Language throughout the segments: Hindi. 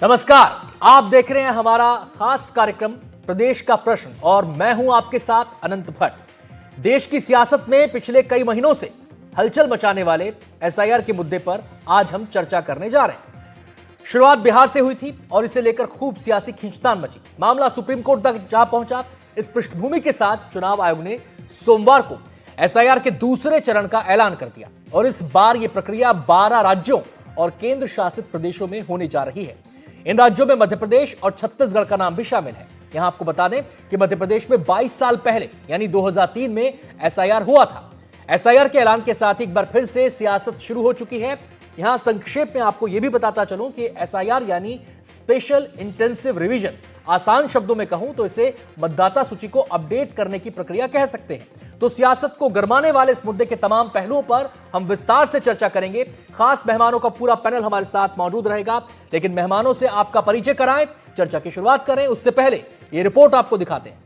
नमस्कार, आप देख रहे हैं हमारा खास कार्यक्रम प्रदेश का प्रश्न और मैं हूं आपके साथ अनंत भट्ट। देश की सियासत में पिछले कई महीनों से हलचल मचाने वाले एसआईआर के मुद्दे पर आज हम चर्चा करने जा रहे हैं। शुरुआत बिहार से हुई थी और इसे लेकर खूब सियासी खींचतान मची। मामला सुप्रीम कोर्ट तक जा पहुंचा। इस पृष्ठभूमि के साथ चुनाव आयोग ने सोमवार को एसआईआर के दूसरे चरण का ऐलान कर दिया और इस बार यह प्रक्रिया 12 राज्यों और केंद्र शासित प्रदेशों में होने जा रही है। इन राज्यों में मध्य प्रदेश और छत्तीसगढ़ का नाम भी शामिल है। यहां आपको बता दें कि मध्य प्रदेश में 22 साल पहले यानी 2003 में एसआईआर हुआ था। एसआईआर के ऐलान के साथ एक बार फिर से सियासत शुरू हो चुकी है। यहां संक्षेप में आपको यह भी बताता चलूं कि एसआईआर यानी स्पेशल इंटेंसिव रिवीजन, आसान शब्दों में कहूं तो इसे मतदाता सूची को अपडेट करने की प्रक्रिया कह सकते हैं। तो सियासत को गरमाने वाले इस मुद्दे के तमाम पहलुओं पर हम विस्तार से चर्चा करेंगे। खास मेहमानों का पूरा पैनल हमारे साथ मौजूद रहेगा, लेकिन मेहमानों से आपका परिचय कराएं, चर्चा की शुरुआत करें उससे पहले ये रिपोर्ट आपको दिखाते हैं।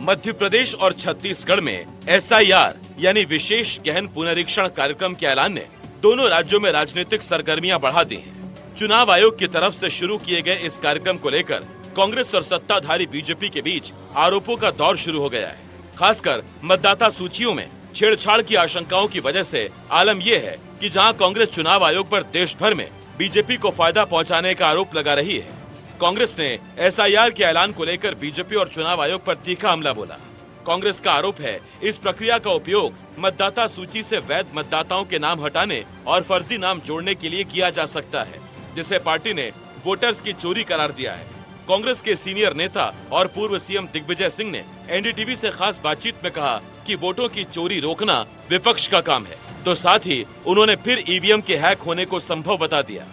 मध्य प्रदेश और छत्तीसगढ़ में एसआईआर यानी विशेष गहन पुनरीक्षण कार्यक्रम के ऐलान ने दोनों राज्यों में राजनीतिक सरगर्मियां बढ़ा दी हैं। चुनाव आयोग की तरफ से शुरू किए गए इस कार्यक्रम को लेकर कांग्रेस और सत्ताधारी बीजेपी के बीच आरोपों का दौर शुरू हो गया है। खासकर मतदाता सूचियों में छेड़छाड़ की आशंकाओं की वजह से आलम यह है कि जहां कांग्रेस चुनाव आयोग पर देश भर में बीजेपी को फायदा पहुंचाने का आरोप लगा रही है, कांग्रेस ने एसआईआर के ऐलान को लेकर बीजेपी और चुनाव आयोग पर तीखा हमला बोला। कांग्रेस का आरोप है इस प्रक्रिया का उपयोग मतदाता सूची से वैध मतदाताओं के नाम हटाने और फर्जी नाम जोड़ने के लिए किया जा सकता है, जिसे पार्टी ने वोटर्स की चोरी करार दिया है। कांग्रेस के सीनियर नेता और पूर्व सीएम दिग्विजय सिंह ने एनडीटीवी से खास बातचीत में कहा कि वोटों की चोरी रोकना विपक्ष का काम है, तो साथ ही उन्होंने फिर ईवीएम के हैक होने को संभव बता दिया।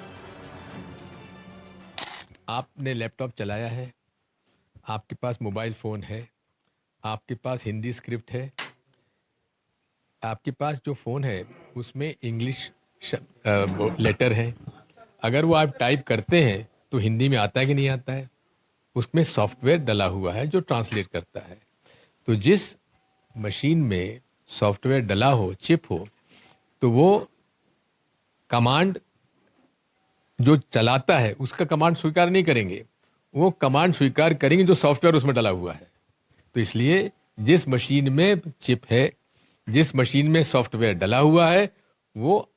आपने लैपटॉप चलाया है, आपके पास मोबाइल फोन है, आपके पास हिंदी स्क्रिप्ट है, आपके पास जो फोन है उसमें इंग्लिश लेटर है। अगर वो आप टाइप करते हैं तो हिंदी में आता है कि नहीं आता है? उसमें सॉफ्टवेयर डला हुआ है जो ट्रांसलेट करता है। तो जिस मशीन में सॉफ्टवेयर डला हो, चिप हो, तो वो कमांड जो चलाता है उसका कमांड स्वीकार नहीं करेंगे, वो कमांड स्वीकार करेंगे जो सॉफ्टवेयर उसमें डला हुआ है। तो इसलिए जिस मशीन में चिप है, जिस मशीन में सॉफ्टवेयर डला हुआ है, वो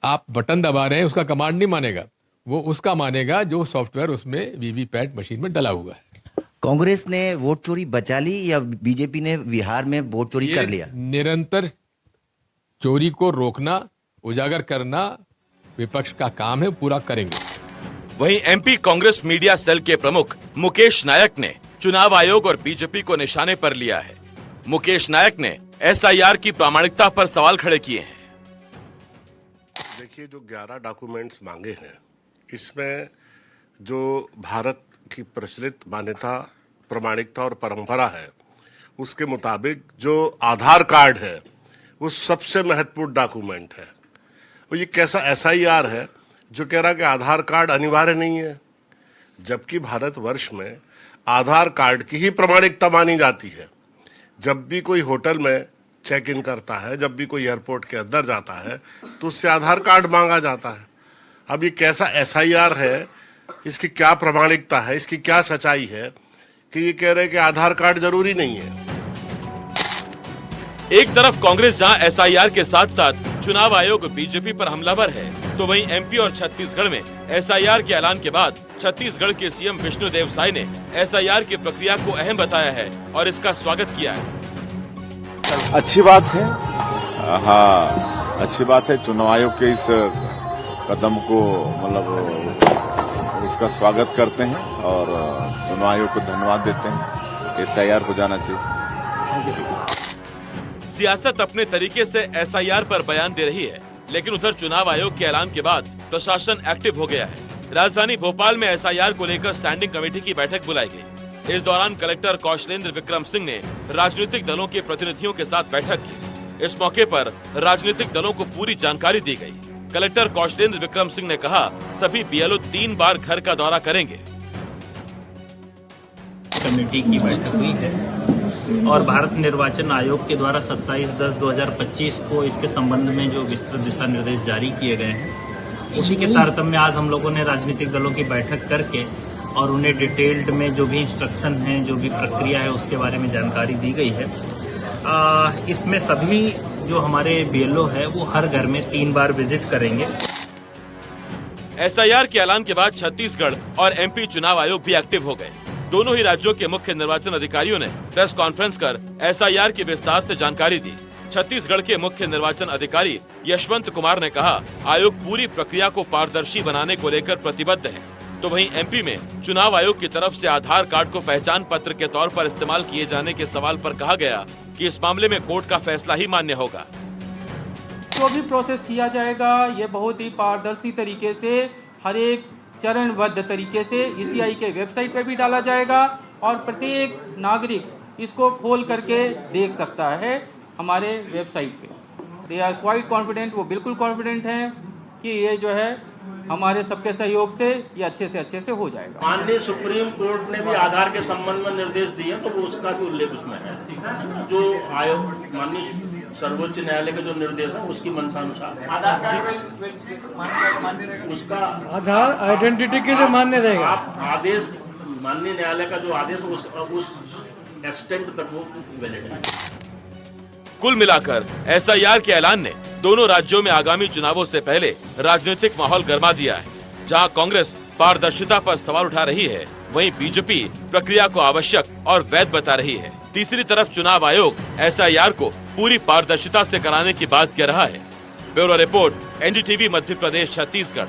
आप बटन दबा रहे हैं उसका कमांड नहीं मानेगा, वो उसका मानेगा जो सॉफ्टवेयर उसमें वीवीपैट मशीन में डला हुआ है। कांग्रेस ने वोट चोरी बचा ली या बीजेपी ने बिहार में वोट चोरी कर लिया? निरंतर चोरी को रोकना, उजागर करना विपक्ष का काम है, पूरा करेंगे। वहीं एमपी कांग्रेस मीडिया सेल के प्रमुख मुकेश नायक ने चुनाव आयोग और बीजेपी को निशाने पर लिया है। मुकेश नायक ने एसआईआर की प्रामाणिकता पर सवाल खड़े किए हैं। देखिए, जो 11 डॉक्यूमेंट्स मांगे हैं, इसमें जो भारत की प्रचलित मान्यता, प्रामाणिकता और परंपरा है, उसके मुताबिक जो आधार कार्ड है वो सबसे महत्वपूर्ण डॉक्यूमेंट है। और ये कैसा एसआईआर है जो कह रहा है कि आधार कार्ड अनिवार्य नहीं है, जबकि भारतवर्ष में आधार कार्ड की ही प्रामाणिकता मानी जाती है। जब भी कोई होटल में चेक इन करता है, जब भी कोई एयरपोर्ट के अंदर जाता है, तो उससे आधार कार्ड मांगा जाता है। अब ये कैसा एसआईआर है, इसकी क्या प्रामाणिकता है, इसकी क्या सच्चाई है कि ये कह रहे हैं कि आधार कार्ड जरूरी नहीं है। एक तरफ कांग्रेस जहां एसआईआर के साथ साथ चुनाव आयोग बीजेपी पर हमलावर है, तो वहीं एमपी और छत्तीसगढ़ में एसआईआर के ऐलान के बाद छत्तीसगढ़ के सीएम विष्णुदेव साय ने एसआईआर की प्रक्रिया को अहम बताया है और इसका स्वागत किया है। अच्छी बात है, हाँ अच्छी बात है। चुनाव आयोग के इस कदम को मतलब इसका स्वागत करते हैं और चुनाव आयोग को धन्यवाद देते हैं। एसआईआर हो जाना चाहिए। सियासत अपने तरीके से एसआईआर पर बयान दे रही है, लेकिन उधर चुनाव आयोग के ऐलान के बाद प्रशासन एक्टिव हो गया है। राजधानी भोपाल में एसआईआर को लेकर स्टैंडिंग कमेटी की बैठक बुलाई गई। इस दौरान कलेक्टर कौशलेंद्र विक्रम सिंह ने राजनीतिक दलों के प्रतिनिधियों के साथ बैठक की। इस मौके पर राजनीतिक दलों को पूरी जानकारी दी गई। कलेक्टर कौशलेंद्र विक्रम सिंह ने कहा, सभी बीएलओ 3 बार घर का दौरा करेंगे। कमेटी की बैठक हुई है और भारत निर्वाचन आयोग के द्वारा 27/10/2025 को इसके संबंध में जो विस्तृत दिशा निर्देश जारी किए गए हैं, उसी के तारतम्य में आज हम लोगों ने राजनीतिक दलों की बैठक करके और उन्हें डिटेल्ड में जो भी इंस्ट्रक्शन है, जो भी प्रक्रिया है, उसके बारे में जानकारी दी गई है। इसमें सभी जो हमारे बीएलओ है वो हर घर में 3 बार विजिट करेंगे। एसआईआर के ऐलान के बाद छत्तीसगढ़ और एमपी चुनाव आयोग भी एक्टिव हो गए। दोनों ही राज्यों के मुख्य निर्वाचन अधिकारियों ने प्रेस कॉन्फ्रेंस कर एसआईआर की विस्तार से जानकारी दी। छत्तीसगढ़ के मुख्य निर्वाचन अधिकारी यशवंत कुमार ने कहा, आयोग पूरी प्रक्रिया को पारदर्शी बनाने को लेकर प्रतिबद्ध है। तो वहीं एमपी में चुनाव आयोग की तरफ से आधार कार्ड को पहचान पत्र के तौर पर इस्तेमाल किए जाने के सवाल पर कहा गया कि इस मामले में कोर्ट का फैसला ही मान्य होगा। जो भी प्रोसेस किया जाएगा ये बहुत ही पारदर्शी तरीके से, हर एक चरणबद्ध तरीके से ईसीआई के वेबसाइट पर भी डाला जाएगा और प्रत्येक नागरिक इसको खोल करके देख सकता है हमारे वेबसाइट पे। दे आर क्वाइट कॉन्फिडेंट, वो बिल्कुल कॉन्फिडेंट हैं कि ये जो है हमारे सबके सहयोग से ये अच्छे से हो जाएगा। माननीय सुप्रीम कोर्ट ने भी आधार के संबंध में निर्देश दिए तो वो उसका भी उल्लेख उसमें है। जो आयोग माननीय सर्वोच्च न्यायालय के जो निर्देश है उसकी मंशानुसार उसका आधार आइडेंटिटी के लिए मान्य रहेगा। आप आदेश माननीय न्यायालय का जो आदेश उस एक्सटेंट तक वो वैलिड है। कुल मिलाकर एसआईआर के ऐलान ने दोनों राज्यों में आगामी चुनावों से पहले राजनीतिक माहौल गर्मा दिया है। जहां कांग्रेस पारदर्शिता पर सवाल उठा रही है, वहीं बीजेपी प्रक्रिया को आवश्यक और वैध बता रही है। तीसरी तरफ चुनाव आयोग एसआईआर को पूरी पारदर्शिता से कराने की बात कह रहा है। Bureau report, NDTV Madhya Pradesh Chhattisgarh.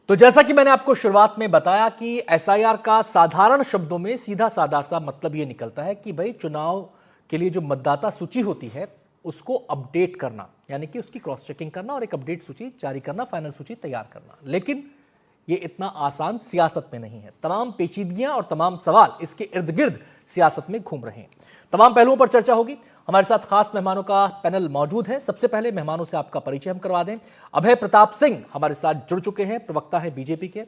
तो जैसा कि मैंने आपको शुरुआत में बताया कि एसआईआर का साधारण शब्दों में सीधा साधा सा मतलब ये निकलता है कि भाई चुनाव के लिए जो मतदाता सूची होती है उसको अपडेट करना, यानी कि उसकी क्रॉस चेकिंग करना और एक अपडेट सूची जारी करना, फाइनल सूची तैयार करना। लेकिन ये इतना आसान सियासत में नहीं है। तमाम पेचीदगियां और तमाम सवाल इसके इर्द गिर्द सियासत में घूम रहे हैं। तमाम पहलुओं पर चर्चा होगी। हमारे साथ खास मेहमानों का पैनल मौजूद है। सबसे पहले मेहमानों से आपका परिचय हम करवा दें। अभय प्रताप सिंह हमारे साथ जुड़ चुके हैं, प्रवक्ता है बीजेपी के।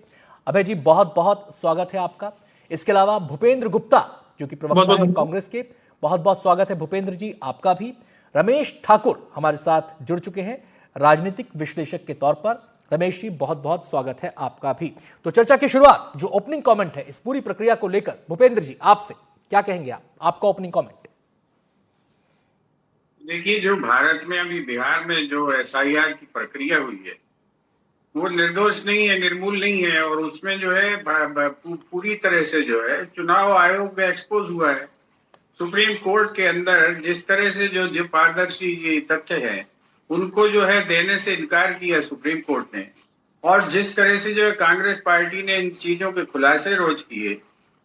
अभय जी, बहुत बहुत स्वागत है आपका। इसके अलावा भूपेंद्र गुप्ता जो कि प्रवक्ता है कांग्रेस के, बहुत बहुत स्वागत है भूपेंद्र जी आपका भी। रमेश ठाकुर हमारे साथ जुड़ चुके हैं राजनीतिक विश्लेषक के तौर पर। रमेश जी, बहुत बहुत स्वागत है आपका भी। तो चर्चा की शुरुआत, जो ओपनिंग कमेंट है इस पूरी प्रक्रिया को लेकर, भूपेंद्र जी आपसे क्या कहेंगे आपका ओपनिंग कमेंट। देखिए, जो भारत में अभी बिहार में जो एसआईआर की प्रक्रिया हुई है वो निर्दोष नहीं है, निर्मूल नहीं है और उसमें जो है पूरी तरह से जो है चुनाव आयोग में एक्सपोज हुआ है। सुप्रीम कोर्ट के अंदर जिस तरह से जो पारदर्शी तथ्य है उनको जो है देने से इनकार किया सुप्रीम कोर्ट ने, और जिस तरह से जो है कांग्रेस पार्टी ने इन चीजों के खुलासे रोज किए,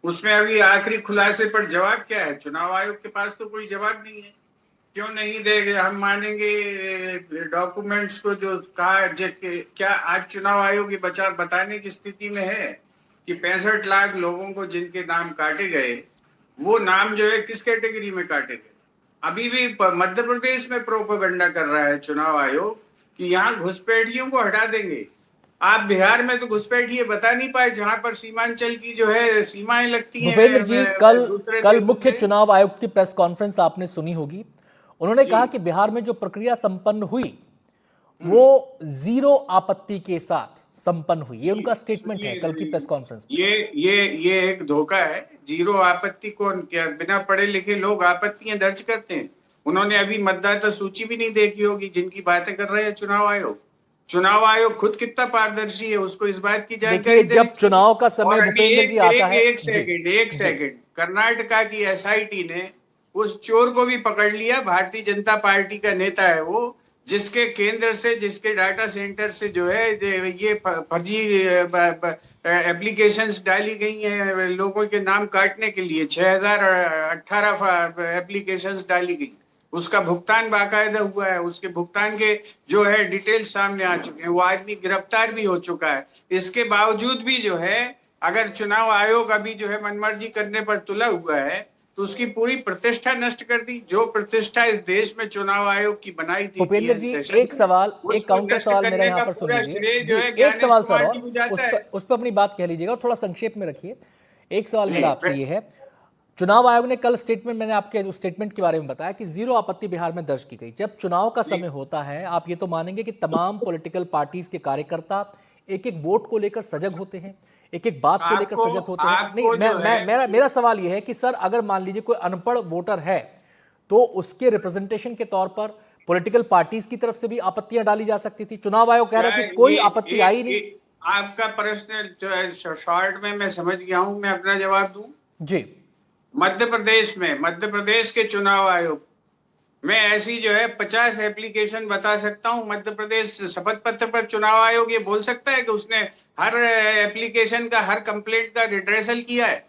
उसमें अभी आखिरी खुलासे पर जवाब क्या है? चुनाव आयोग के पास तो कोई जवाब नहीं है। क्यों नहीं देंगे? हम मानेंगे डॉक्यूमेंट्स को जो कहा, क्या आज चुनाव आयोग ये बताने की स्थिति में है कि 65 लाख लोगों को जिनके नाम काटे गए, वो नाम जो है किस कैटेगरी में काटे गए? अभी भी मध्य प्रदेश में प्रोपेगेंडा कर रहा है चुनाव आयोग कि यहाँ घुसपैठियों को हटा देंगे। आप बिहार में तो घुसपैठिए बता नहीं पाए, जहां पर सीमांचल की जो है सीमाएं लगती हैं। भूपेंद्र जी, कल मुख्य चुनाव आयुक्त की प्रेस कॉन्फ्रेंस आपने सुनी होगी। उन्होंने कहा कि बिहार में जो प्रक्रिया संपन्न हुई वो 0 आपत्ति के साथ संपन्न हुई। ये उनका स्टेटमेंट है कल की प्रेस कॉन्फ्रेंस में। ये एक धोखा है। 0 आपत्ति को क्या बिना पढ़े लिखे लोग आपत्तियां दर्ज करते हैं? उन्होंने अभी मतदाता सूची भी नहीं देखी होगी जिनकी बातें कर रहे हैं चुनाव आयोग। चुनाव आयोग खुद कितना पारदर्शी है उसको इस बात की जानकारी। जब चुनाव का समय भूपेंद्र जी आता है, एक सेकंड, कर्नाटका की एसआईटी ने उस चोर को भी पकड़ लिया। भारतीय जनता पार्टी का नेता है वो, जिसके केंद्र से, जिसके डाटा सेंटर से जो है ये फर्जी एप्लीकेशंस डाली गई हैं लोगों के नाम काटने के लिए। 6018 एप्लीकेशंस डाली गई। उसका भुगतान बाकायदा हुआ है। उसके भुगतान के जो है डिटेल सामने आ चुके हैं। वो आदमी गिरफ्तार भी हो चुका है। इसके बावजूद भी जो है अगर चुनाव आयोग अभी जो है मनमर्जी करने पर तुला हुआ है तो उसकी पूरी प्रतिष्ठा नष्ट कर दी। जो प्रतिष्ठा इस देश में चुनाव आयोग की बनाई थी भूपेंद्र जी, एक सवाल, एक काउंटर सवाल मेरा यहाँ पर सुन लीजिए जी, एक सवाल सर, और उस पर अपनी बात कह लीजिएगा और थोड़ा संक्षेप में रखिए। एक सवाल मेरा आपसे ये है, चुनाव आयोग ने कल स्टेटमेंट, मैंने आपके उस स्टेटमेंट के बारे में बताया कि 0 आपत्ति बिहार में दर्ज की गई। जब चुनाव का समय होता है, आप ये तो मानेंगे कि तमाम पॉलिटिकल पार्टीज के कार्यकर्ता एक एक वोट को लेकर सजग होते हैं, एक एक बात को लेकर सजग होते हैं। नहीं, मेरा सवाल यह है कि सर, अगर मान लीजिए कोई अनपढ़ वोटर है तो उसके रिप्रेजेंटेशन के तौर पर पॉलिटिकल पार्टीज की तरफ से भी आपत्तियां डाली जा सकती थी। चुनाव आयोग कह रहा है कि कोई आपत्ति आई नहीं। आपका प्रश्न जो है शॉर्ट में मैं समझ गया हूं, मैं अपना जवाब दूं जी। मध्य प्रदेश के चुनाव आयोग में ऐसी जो है 50 एप्लीकेशन बता सकता हूं। मध्य प्रदेश शपथ पत्र पर चुनाव आयोग ये बोल सकता है कि उसने हर एप्लीकेशन का, हर कंप्लेंट का रिड्रेसल किया है?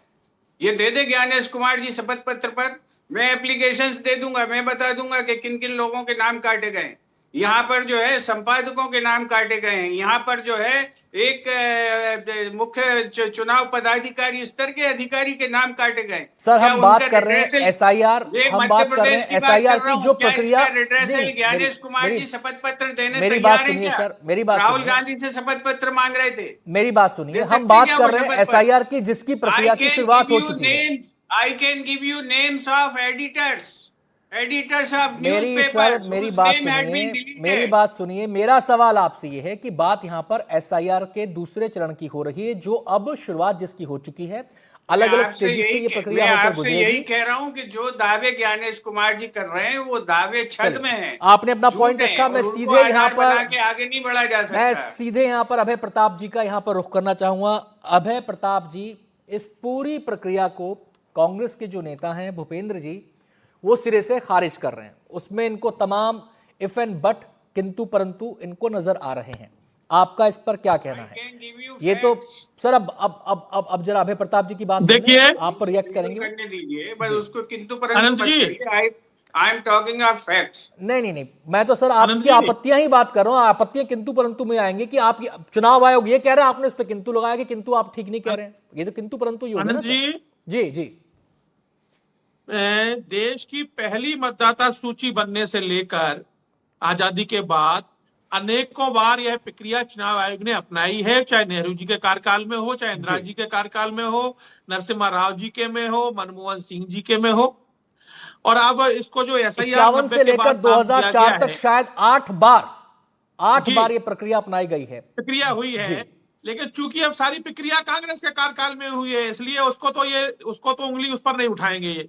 ये दे दे ज्ञानेश कुमार जी शपथ पत्र पर, मैं एप्लीकेशंस दे दूंगा, मैं बता दूंगा कि किन किन लोगों के नाम काटे गए। यहाँ पर जो है संपादकों के नाम काटे गए हैं, यहाँ पर जो है एक मुख्य चुनाव पदाधिकारी स्तर के अधिकारी के नाम काटे गए। सर, हम बात कर रहे हैं एसआईआर, हम बात कर रहे हैं एसआईआर की जो प्रक्रिया। ज्ञानेश कुमार जी शपथ पत्र देने मेरी बात सुनिए सर, मेरी बात राहुल गांधी से शपथ पत्र मांग रहे थे। मेरी बात सुनिए, हम बात कर रहे हैं एसआईआर की जिसकी प्रक्रिया की शुरुआत हो चुकी है। I can give you names of editors of newspaper. मेरी बात सुनिए, मेरा सवाल आपसे ये है कि बात यहाँ पर एसआईआर के दूसरे चरण की हो रही है, जो अब शुरुआत जिसकी हो चुकी है, अलग अलग स्टेजेस से ये प्रक्रिया होकर गुजरेगी। यही कह रहा हूँ कि जो दावे ज्ञानेश कुमार जी कर रहे हैं वो दावे छद में हैं। आपने अपना पॉइंट रखा, मैं सीधे यहाँ पर आगे नहीं बढ़ा जा सकता। मैं सीधे यहाँ पर अभय प्रताप जी का यहाँ पर रुख करना चाहूंगा। अभय प्रताप जी, इस पूरी प्रक्रिया को कांग्रेस के जो नेता हैं भूपेंद्र जी, वो सिरे से खारिज कर रहे हैं। उसमें इनको तमाम इफ एंड बट, किंतु परंतु इनको नजर आ रहे हैं। आपका इस पर क्या कहना है? ये तो सर अब जरा अभय प्रताप जी की बात देखिए, आप पर रिएक्ट करेंगे। करने दीजिए बस उसको, किंतु परंतु I am talking of facts. नहीं, मैं तो सर आपकी आपत्तियां ही बात कर रहा हूं। आपत्तियां किंतु परंतु में आएंगे कि आप चुनाव आयोग ये कह रहे हैं, आपने उस पर किंतु लगाया कि किंतु आप ठीक नहीं कह रहे हैं। ये तो किंतु परंतु ही होगा ना सर। जी। देश की पहली मतदाता सूची बनने से लेकर आजादी के बाद अनेकों बार यह प्रक्रिया चुनाव आयोग ने अपनाई है, चाहे नेहरू जी के कार्यकाल में हो, चाहे इंदिरा जी के कार्यकाल में हो, नरसिम्हा राव जी के में हो, मनमोहन सिंह जी के में हो। और अब इसको जो एसआईआर से लेकर 2004 तक शायद 8 बार ये प्रक्रिया अपनाई गई है, प्रक्रिया हुई है। लेकिन चूंकि अब सारी प्रक्रिया कांग्रेस के कार्यकाल में हुई है, इसलिए उसको तो उंगली उस पर नहीं उठाएंगे ये।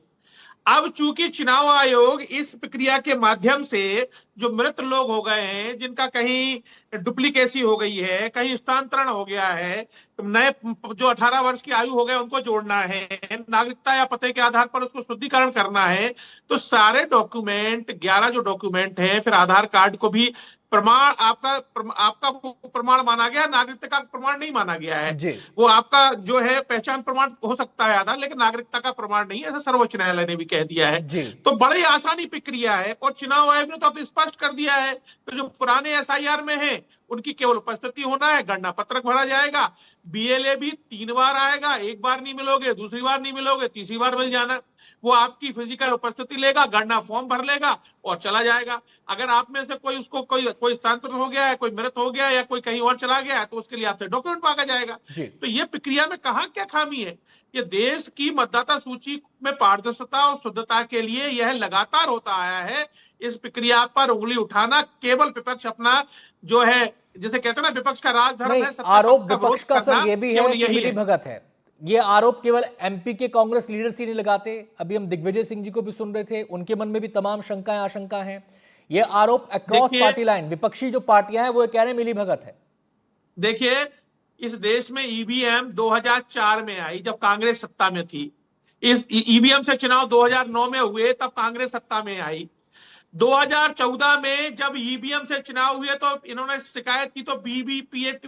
अब चूंकि चुनाव आयोग इस प्रक्रिया के माध्यम से जो मृत लोग हो गए हैं, जिनका कहीं डुप्लीकेसी हो गई है, कहीं स्थानांतरण हो गया है, नए जो 18 वर्ष की आयु हो गए उनको जोड़ना है, नागरिकता या पते के आधार पर उसको शुद्धिकरण करना है, तो सारे डॉक्यूमेंट 11 जो डॉक्यूमेंट हैं, फिर आधार कार्ड को भी प्रमाण आपका प्रमाण माना गया, नागरिकता का प्रमाण नहीं माना गया है। वो आपका जो है पहचान प्रमाण हो सकता है आधार, लेकिन नागरिकता का प्रमाण नहीं, ऐसा सर्वोच्च न्यायालय ने भी कह दिया है। तो बड़ी आसानी प्रक्रिया है और चुनाव आयोग ने तो अब स्पष्ट कर दिया है कि जो पुराने एसआईआर में है उनकी केवल उपस्थिति होना है, गणना पत्रक भरा जाएगा, बीएलए भी 3 बार आएगा, 1 बार नहीं मिलोगे, दूसरी बार नहीं मिलोगे, तीसरी बार मिल जाना, वो आपकी फिजिकल उपस्थिति लेगा, गणना फॉर्म भर लेगा और चला जाएगा। अगर आप में से कोई उसको कोई स्थानांतरण हो गया है, कोई मृत हो गया है या कोई कहीं और चला गया है, तो उसके लिए आपसे डॉक्यूमेंट मांगा जाएगा। तो ये प्रक्रिया में कहाँ क्या खामी है? ये देश की मतदाता सूची में पारदर्शिता और शुद्धता के लिए यह लगातार होता आया है। इस प्रक्रिया पर उंगली उठाना केवल विपक्ष अपना जो है, जैसे कहते हैं ना, विपक्ष का राजधर्म है। आरोप विपक्ष का सर ये भी है कि मिली भगत है। ये आरोप केवल एमपी के कांग्रेस लीडर्स ही नहीं लगाते। अभी हम दिग्विजय सिंह जी को भी सुन रहे थे, उनके मन में भी तमाम शंकाएं आशंका हैं। ये आरोप अक्रॉस पार्टी लाइन, विपक्षी जो पार्टियां हैं वो कह रहे हैं मिली भगत है। देखिए, इस देश में ईवीएम 2004 में आई जब कांग्रेस सत्ता में थी। इस ईवीएम से चुनाव 2009 में हुए तब कांग्रेस सत्ता में आई। 2014 में जब ईवीएम से चुनाव हुए तो इन्होंने शिकायत की तो बीबीपीएट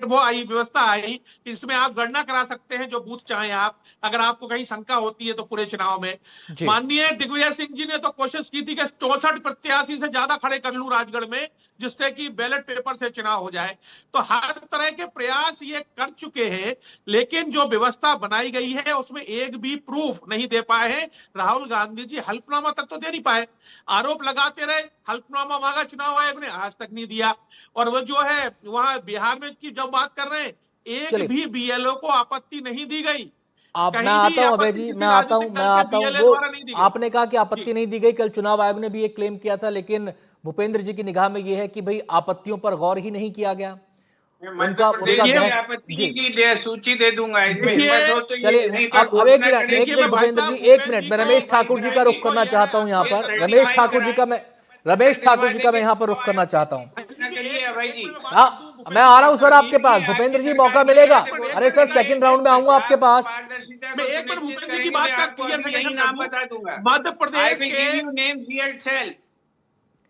वो आई, व्यवस्था आई, इसमें आप गणना करा सकते हैं जो बूथ चाहें आप, अगर आपको कहीं शंका होती है तो पूरे चुनाव में। माननीय दिग्विजय सिंह जी ने तो कोशिश की थी कि 64 प्रत्याशी से ज्यादा खड़े कर लूं राजगढ़ में, जिससे कि बैलेट पेपर से चुनाव हो जाए। तो हर तरह के प्रयास ये कर चुके हैं, लेकिन जो व्यवस्था बनाई गई है उसमें एक भी प्रूफ नहीं दे पाए हैं। राहुल गांधी जी हल्फनामा तक तो दे नहीं पाए, आरोप लगाते रहे, हल्फनामा मांगा चुनाव आयोग ने, आज तक नहीं दिया। और वो जो है वहां बिहार में की जब बात कर रहे हैं, एक भी बीएलओ को आपत्ति नहीं दी गई। मैं आता हूं अभय जी, मैं आता हूं वो आपने कहा कि आपत्ति नहीं दी गई, कल चुनाव आयोग ने भी एक क्लेम किया था, लेकिन भूपेंद्र जी की निगाह में यह है कि भाई आपत्तियों पर गौर ही नहीं किया गया। उनका आपत्ति की सूची दे दूंगा। चलिए अब एक मिनट भूपेंद्र जी, एक मिनट, मैं रमेश ठाकुर जी का रुख करना चाहता हूं यहाँ पर। रमेश ठाकुर जी का मैं यहाँ पर रुख करना चाहता हूँ। मैं आ रहा हूँ सर आपके पास। भूपेंद्र जी मौका मिलेगा? अरे सर सेकंड राउंड में आऊंगा आपके पास। मैं एक बार भूपेंद्र जी की बात कर नाम बता दूंगा। मध्य प्रदेश के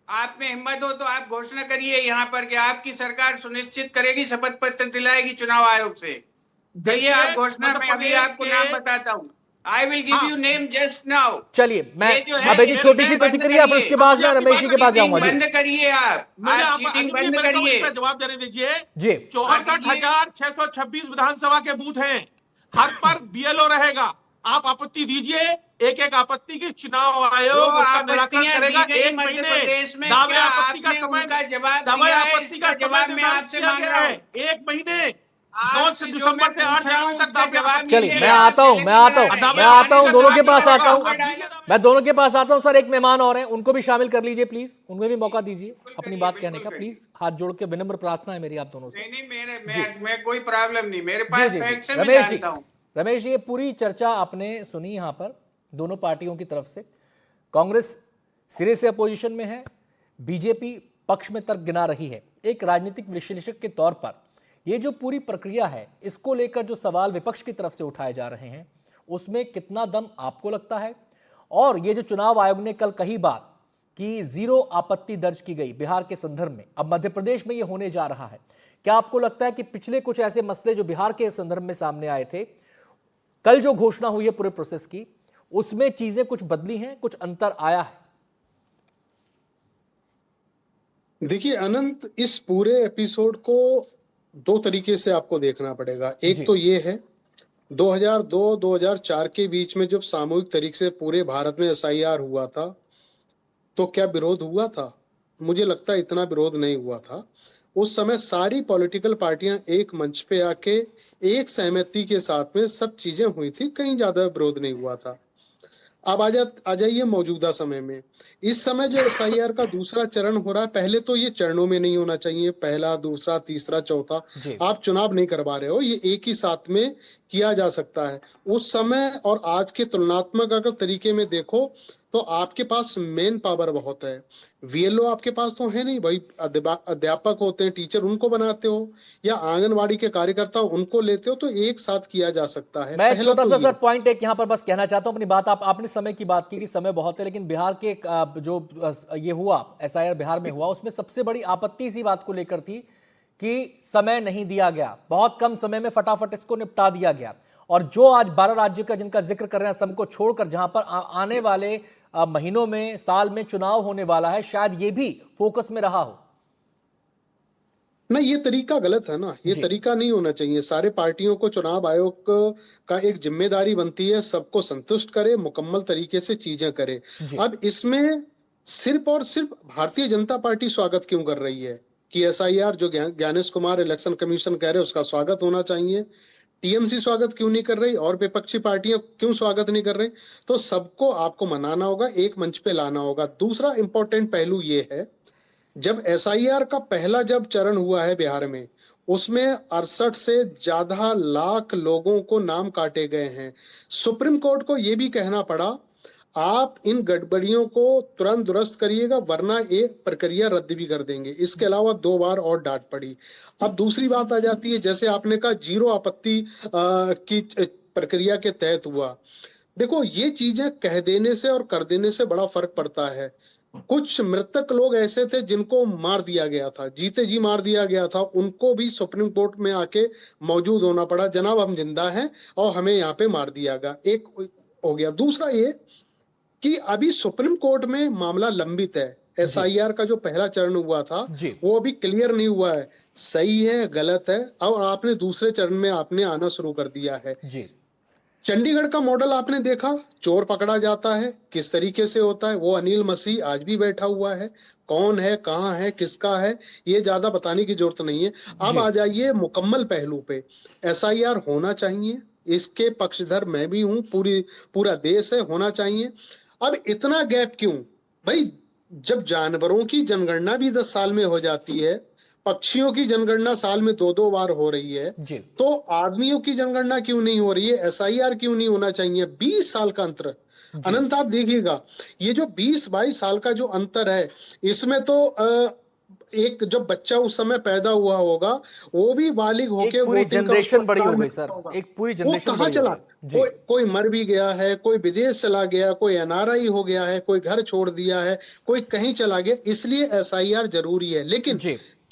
आप में हिम्मत हो तो आप घोषणा करिए यहाँ पर कि आपकी सरकार सुनिश्चित करेगी, शपथ पत्र दिलाएगी चुनाव आयोग से। कहिए आप घोषणा में, अभी आपको नाम बताता हूँ। I will give you name just now। चलिए मैं अभय जी छोटी सी प्रतिक्रिया, फिर उसके बाद मैं रमेश जी के पास जाऊंगा। बंद करिए आप चीटिंग बंद करिए। जवाब देने दीजिए जी। 64,626 विधानसभा के बूथ हैं, हर पर बीएलओ रहेगा। आप आपत्ति दीजिए, एक एक आपत्ति की चुनाव आयोग उसका निराकरण करेगा। एक महीने दावे आपत्ति का जवाब मैं आपसे मांग रहा हूँ। एक महीने 9 दिसंबर से 8 जनवरी तक दावे। चलिए मैं आता हूँ दोनों के पास आता हूँ। मैं दोनों के पास आता हूँ सर। एक मेहमान और हैं, उनको भी शामिल कर लीजिए प्लीज, उनको भी मौका दीजिए अपनी बात कहने का। प्लीज हाथ जोड़ के विनम्र प्रार्थना है मेरी आप दोनों से। मैं कोई प्रॉब्लम नहीं, मेरे पास फैक्ट्स है, मैं जानता हूं। रमेश जी, ये पूरी चर्चा आपने सुनी यहाँ पर दोनों पार्टियों की तरफ से। कांग्रेस सिरे से अपोजिशन में है, बीजेपी पक्ष में तर्क गिना रही है। एक राजनीतिक विश्लेषक के तौर पर ये जो पूरी प्रक्रिया है, इसको लेकर जो सवाल विपक्ष की तरफ से उठाए जा रहे हैं, उसमें कितना दम आपको लगता है? और ये जो चुनाव आयोग ने कल कही बात कि 0 आपत्ति दर्ज की गई बिहार के संदर्भ में, अब मध्य प्रदेश में ये होने जा रहा है, क्या आपको लगता है कि पिछले कुछ ऐसे मसले जो बिहार के संदर्भ में सामने आए थे, कल जो घोषणा हुई है पूरे प्रोसेस की, उसमें चीजें कुछ बदली हैं, कुछ अंतर आया है? देखिए अनंत, इस पूरे एपिसोड को 2 तरीके से आपको देखना पड़ेगा। एक तो ये है 2002-2004 के बीच में जब सामूहिक तरीके से पूरे भारत में एसआईआर हुआ था, तो क्या विरोध हुआ था? मुझे लगता है इतना विरोध नहीं हुआ था। उस समय सारी पॉलिटिकल पार्टियां एक मंच पे आके एक सहमति के साथ में सब चीजें हुई थी, कहीं ज्यादा विरोध नहीं हुआ था। अब आ जाइए मौजूदा समय में। इस समय जो एसआईआर का दूसरा चरण हो रहा है, पहले तो ये चरणों में नहीं होना चाहिए, पहला, दूसरा, तीसरा, चौथा। आप चुनाव नहीं करवा रहे हो, ये एक ही साथ में किया जा सकता है। उस समय और आज के तुलनात्मक अगर तरीके में देखो तो आपके पास मेन पावर बहुत है। वीएलओ आपके पास तो है नहीं भाई, अध्यापक होते हैं, टीचर, उनको बनाते हो, या आंगनवाड़ी के कार्यकर्ता उनको लेते हो, तो एक साथ किया जा सकता है। मैं छोटा सा सर पॉइंट एक यहाँ पर बस कहना चाहता हूँ अपनी बात। आपने समय की बात की कि समय बहुत है, लेकिन बिहार के जो ये हुआ एसआईआर बिहार में हुआ, उसमें सबसे बड़ी आपत्ति इसी बात को लेकर थी कि समय नहीं दिया गया, बहुत कम समय में फटाफट इसको निपटा दिया गया। और जो आज 12 राज्य का जिनका जिक्र कर रहे हैं, सबको छोड़कर जहां पर आने वाले महीनों में, साल में चुनाव होने वाला है, शायद ये भी फोकस में रहा हो। ना, ये तरीका गलत है ना, ये तरीका नहीं होना चाहिए। सारे पार्टियों को चुनाव आयोग का एक जिम्मेदारी बनती है, सबको संतुष्ट करे, मुकम्मल तरीके से चीजें करे। अब इसमें सिर्फ और सिर्फ भारतीय जनता पार्टी स्वागत क्यों कर रही है कि एसआईआर जो ज्ञानेश कुमार इलेक्शन कमीशन कह रहे हैं उसका स्वागत होना चाहिए, टीएमसी स्वागत क्यों नहीं कर रही और विपक्षी पार्टियां क्यों स्वागत नहीं कर रही? तो सबको आपको मनाना होगा, एक मंच पे लाना होगा। दूसरा इंपॉर्टेंट पहलू ये है, जब एसआईआर का पहला जब चरण हुआ है बिहार में, उसमें 68 से ज्यादा लाख लोगों को नाम काटे गए हैं। सुप्रीम कोर्ट को यह भी कहना पड़ा, आप इन गड़बड़ियों को तुरंत दुरुस्त करिएगा, वरना ये प्रक्रिया रद्द भी कर देंगे। इसके अलावा 2 बार और डांट पड़ी। अब दूसरी बात आ जाती है, जैसे आपने कहा 0 आपत्ति की प्रक्रिया के तहत हुआ। देखो, ये चीजें कह देने से और कर देने से बड़ा फर्क पड़ता है। कुछ मृतक लोग ऐसे थे जिनको मार दिया गया था, जीते जी मार दिया गया था, उनको भी सुप्रीम कोर्ट में आके मौजूद होना पड़ा, जनाब हम जिंदा हैं और हमें यहाँ पे मार दिया गया। एक हो गया। दूसरा ये कि अभी सुप्रीम कोर्ट में मामला लंबित है। एसआईआर का जो पहला चरण हुआ था वो अभी क्लियर नहीं हुआ है, सही है गलत है, और आपने दूसरे चरण में आपने आना शुरू कर दिया है। चंडीगढ़ का मॉडल आपने देखा, चोर पकड़ा जाता है किस तरीके से होता है, वो अनिल मसीह आज भी बैठा हुआ है, कौन है, कहाँ है, किसका है, ये ज्यादा बताने की जरूरत नहीं है। अब आ जाइए मुकम्मल पहलू पे। एसआईआर होना चाहिए, इसके पक्षधर मैं भी हूं, पूरा देश है, होना चाहिए। अब इतना गैप क्यों भाई? जब जानवरों की जनगणना भी 10 साल में हो जाती है, पक्षियों की जनगणना साल में 2-2 बार हो रही है, तो आदमियों की जनगणना क्यों नहीं हो रही है? एसआईआर क्यों नहीं होना चाहिए? 20 साल का अंतर। अनंत आप देखिएगा, ये जो 20-22 साल का जो अंतर है, इसमें तो एक जब बच्चा उस समय पैदा हुआ होगा वो भी बालिग होके पूरी जनरेशन बड़ी हो गई सर, एक पूरी जनरेशन कहाँ चला? कोई मर भी गया है, कोई विदेश चला गया, कोई एनआरआई हो गया है, कोई घर छोड़ दिया है, कोई कहीं चला गया। इसलिए एसआईआर जरूरी है, लेकिन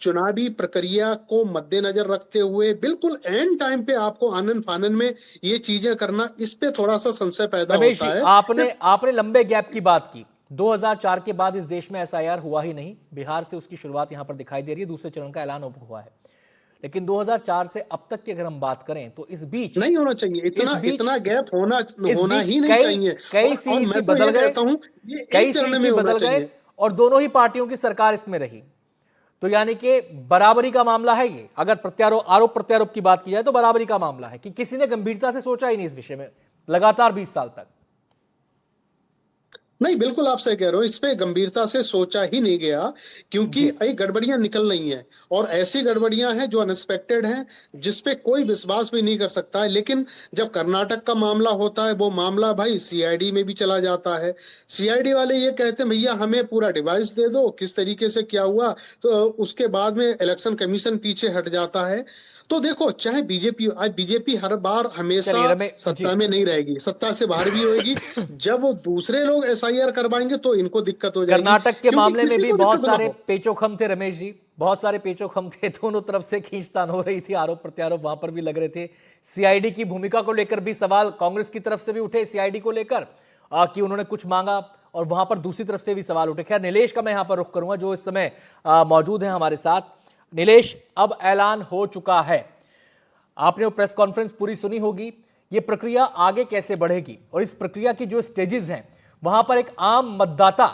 चुनावी प्रक्रिया को मद्देनजर रखते हुए बिल्कुल एंड टाइम पे आपको आनन फानन में ये चीजें करना, इस पे थोड़ा सा संशय पैदा होता है। आपने लंबे गैप की बात की। 2004 के बाद इस देश में एसआईआर हुआ ही नहीं। बिहार से उसकी शुरुआत यहां पर दिखाई दे रही है, दूसरे चरण का ऐलान हुआ है, लेकिन 2004 से अब तक की अगर हम बात करें तो इस बीच नहीं होना चाहिए, इतना गैप होना ही नहीं चाहिए। कई सीईसी बदल गए, कई सीईसी बदल गए और दोनों ही पार्टियों की सरकार इसमें रही। तो यानी कि बराबरी का मामला है ये। अगर आरोप प्रत्यारोप की बात की जाए तो बराबरी का मामला है कि किसी ने गंभीरता से सोचा ही नहीं इस विषय में लगातार 20 साल तक। नहीं, बिल्कुल आप सही कह रहे हो, इस पे गंभीरता से सोचा ही नहीं गया, क्योंकि ये गड़बड़ियां निकल रही हैं और ऐसी गड़बड़ियां हैं जो अनएक्सपेक्टेड हैं, जिसपे कोई विश्वास भी नहीं कर सकता है। लेकिन जब कर्नाटक का मामला होता है, वो मामला भाई सीआईडी में भी चला जाता है। सीआईडी वाले ये कहते हैं भैया हमें पूरा डिवाइस दे दो, किस तरीके से क्या हुआ, तो उसके बाद में इलेक्शन कमीशन पीछे हट जाता है। तो देखो, चाहे बीजेपी हर बार हमेशा सत्ता में नहीं रहेगी, सत्ता से बाहर भी होगी। जब वो दूसरे लोग एसआईआर करवाएंगे तो इनको दिक्कत हो जाएगी। कर्नाटक के मामले में भी बहुत सारे पेचोखम थे रमेश जी, बहुत सारे पेचोखम थे, दोनों तरफ से खींचतान हो रही थी, आरोप प्रत्यारोप वहां पर भी लग रहे थे। सीआईडी की भूमिका को लेकर भी सवाल कांग्रेस की तरफ से भी उठे, सीआईडी को लेकर कि उन्होंने कुछ मांगा, और वहां पर दूसरी तरफ से भी सवाल उठे। खैर, नीलेश का मैं यहां पर रुख करूंगा जो इस समय मौजूद है हमारे साथ। नीलेश, अब ऐलान हो चुका है, आपने वो प्रेस कॉन्फ्रेंस पूरी सुनी होगी, ये प्रक्रिया आगे कैसे बढ़ेगी और इस प्रक्रिया की जो स्टेजेस हैं वहां पर एक आम मतदाता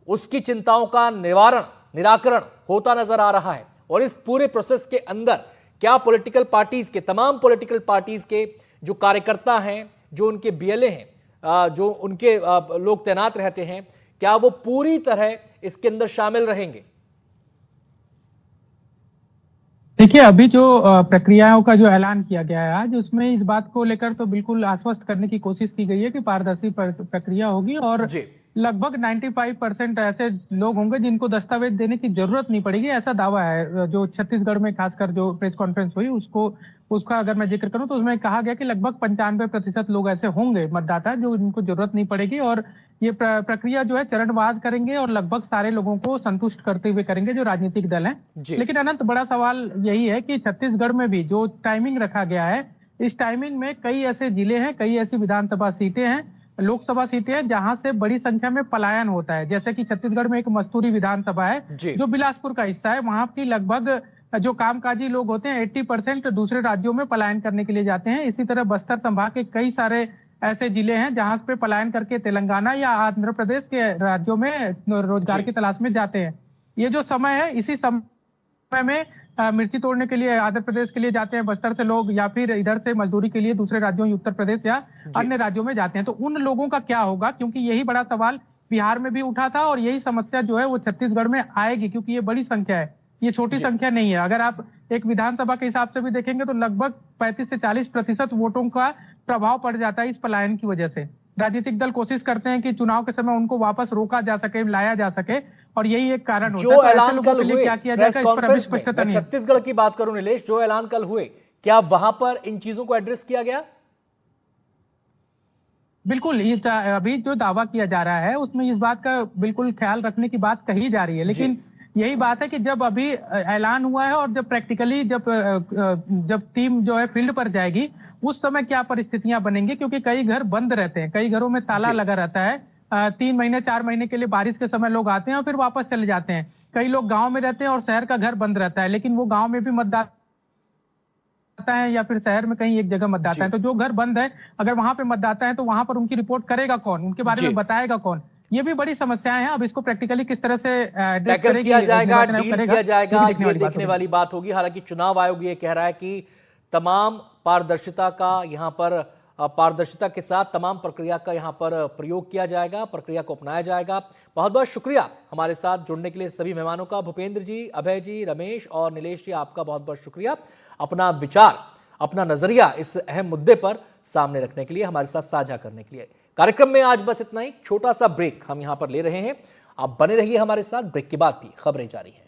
उसकी चिंताओं का निराकरण होता नजर आ रहा है, और इस पूरे प्रोसेस के अंदर क्या पॉलिटिकल पार्टीज के, तमाम पॉलिटिकल पार्टीज के जो कार्यकर्ता हैं, जो उनके बीएलए हैं, जो उनके लोग तैनात रहते हैं, क्या वो पूरी तरह इसके अंदर शामिल रहेंगे? देखिए, अभी जो प्रक्रियाओं का जो ऐलान किया गया है आज, उसमें इस बात को लेकर तो बिल्कुल आश्वस्त करने की कोशिश की गई है कि पारदर्शी प्रक्रिया होगी और लगभग 95% ऐसे लोग होंगे जिनको दस्तावेज देने की जरूरत नहीं पड़ेगी, ऐसा दावा है। जो छत्तीसगढ़ में खासकर जो प्रेस कॉन्फ्रेंस हुई उसका अगर मैं जिक्र करूं तो उसमें कहा गया कि लगभग 95% लोग ऐसे होंगे मतदाता जो इनको जरूरत नहीं पड़ेगी, और ये प्रक्रिया जो है चरणवार करेंगे और लगभग सारे लोगों को संतुष्ट करते हुए करेंगे जो राजनीतिक दल हैं। लेकिन अनंत, बड़ा सवाल यही है कि छत्तीसगढ़ में भी जो टाइमिंग रखा गया है, इस टाइमिंग में कई ऐसे जिले हैं, कई ऐसी विधानसभा सीटें हैं, लोकसभा सीटें हैं जहां से बड़ी संख्या में पलायन होता है। जैसे कि छत्तीसगढ़ में एक मस्तूरी विधानसभा है जो बिलासपुर का हिस्सा है, वहां की लगभग जो कामकाजी लोग होते हैं 80% दूसरे राज्यों में पलायन करने के लिए जाते हैं। इसी तरह बस्तर संभाग के कई सारे ऐसे जिले हैं जहां पे पलायन करके तेलंगाना या आंध्र प्रदेश के राज्यों में रोजगार की तलाश में जाते हैं। ये जो समय है, इसी समय में मिर्ची तोड़ने के लिए आंध्र प्रदेश के लिए जाते हैं बस्तर से लोग, या फिर इधर से मजदूरी के लिए दूसरे राज्यों उत्तर प्रदेश या अन्य राज्यों में जाते हैं। तो उन लोगों का क्या होगा, क्योंकि यही बड़ा सवाल बिहार में भी उठा था और यही समस्या जो है वो छत्तीसगढ़ में आएगी, क्योंकि ये बड़ी संख्या है, ये छोटी संख्या नहीं है। अगर आप एक विधानसभा के हिसाब से भी देखेंगे तो लगभग 35 से 40% वोटों का प्रभाव पड़ जाता है इस पलायन की वजह से। राजनीतिक दल कोशिश करते हैं कि चुनाव के समय उनको वापस रोका जा सके, लाया जा सके, और यही एक कारण होता है। जो ऐलान कल हुए क्या किया जाएगा इस पर अभी स्पष्टता नहीं है। छत्तीसगढ़ की बात करूं नीलेश, जो ऐलान कल हुए, क्या वहां पर इन चीजों को एड्रेस किया गया? बिल्कुल अभी जो दावा किया जा रहा है उसमें इस बात का बिल्कुल ख्याल रखने की बात कही जा रही है, लेकिन यही बात है कि जब अभी ऐलान हुआ है और जब प्रैक्टिकली जब टीम जो है फील्ड पर जाएगी उस समय क्या परिस्थितियां बनेंगी, क्योंकि कई घर बंद रहते हैं, कई घरों में ताला लगा रहता है। 3 महीने 4 महीने के लिए बारिश के समय लोग आते हैं और फिर वापस चले जाते हैं। कई लोग गांव में रहते हैं और शहर का घर बंद रहता है, लेकिन वो गांव में भी मतदाता है या फिर शहर में कहीं एक जगह मतदाता है। तो जो घर बंद है अगर वहां पे मतदाता है तो वहां पर उनकी रिपोर्ट करेगा कौन, उनके बारे में बताएगा कौन? ये भी बड़ी समस्याएं हैं। अब इसको प्रैक्टिकली किस तरह से टैकल किया जाएगा, डील किया जाएगा, ये देखने वाली बात होगी। हालांकि चुनाव आयोग ये कह रहा है कि तमाम पारदर्शिता का यहाँ पर पारदर्शिता के साथ तमाम प्रक्रिया का यहाँ पर प्रयोग किया जाएगा, प्रक्रिया को अपनाया जाएगा। बहुत बहुत शुक्रिया हमारे साथ जुड़ने के लिए सभी मेहमानों का, भूपेंद्र जी, अभय जी, रमेश और नीलेश जी, आपका बहुत बहुत शुक्रिया अपना विचार, अपना नजरिया इस अहम मुद्दे पर सामने रखने के लिए, हमारे साथ साझा करने के लिए। कार्यक्रम में आज बस इतना ही, छोटा सा ब्रेक हम यहाँ पर ले रहे हैं। आप बने रहिए हमारे साथ, ब्रेक के बाद भी खबरें जारी हैं।